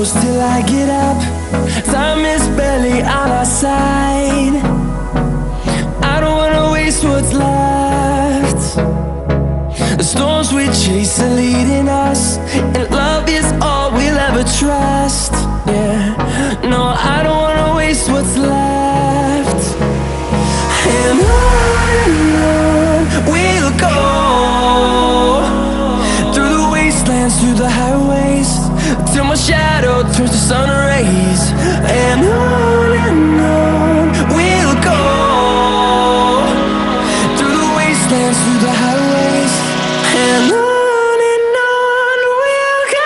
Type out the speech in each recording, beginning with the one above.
close till I get up. Time is barely on our side. I don't wanna waste what's left. The storms we chase are leading us, and love is all we'll ever trust. Yeah, no, I don't wanna waste what's left. And on we'll go, through the wastelands, through the highways, till my shadow turns to sun rays. And on we'll go, through the wastelands, through the highways, and on we'll go.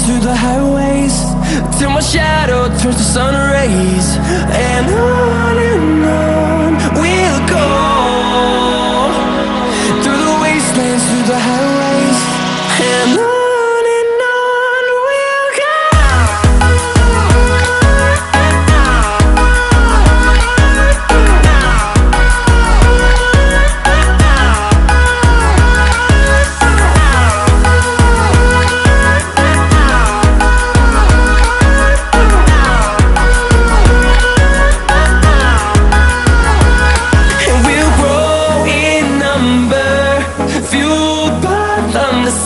Through the highways, till my shadow turns to sun rays. And on we'll go, through the wastelands, through the highways, and on we'll go.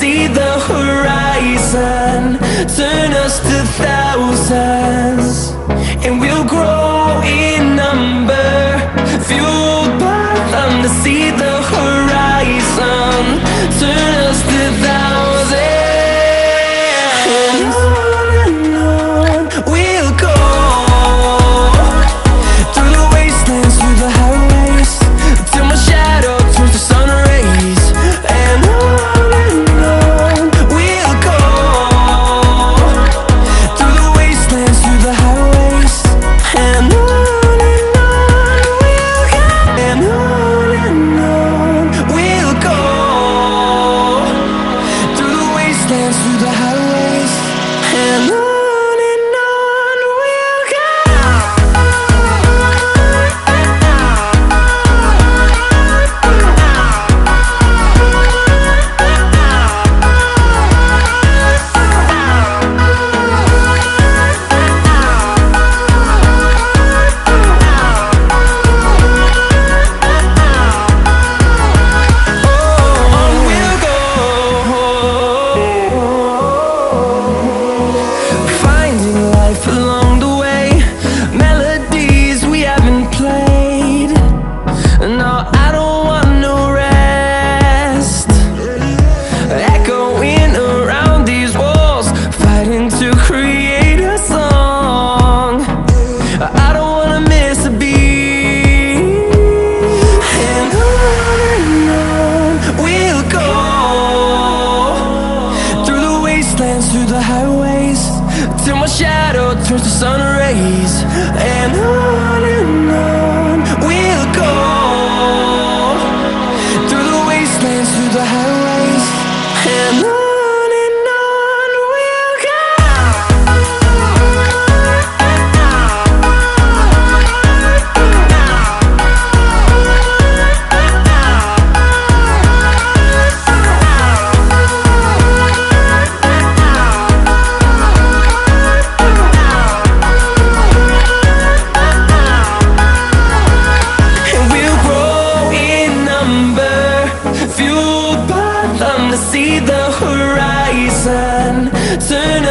See the horizon turn us to thousands, and we'll grow in number, fueled by them. To see the horizon turn us to thousands, and on we'll go, through the wastelands, through the highways, till my shadow turns to sun rays. And through the highways, and on we'll go. No, I don't want no rest, echoing around these walls, fighting to create a song. I don't wanna miss a beat. And on we'll go, through the wastelands, through the highways, till my shadow turns to sun rays. And on we'll go, through the highways, and on. To see the horizon turn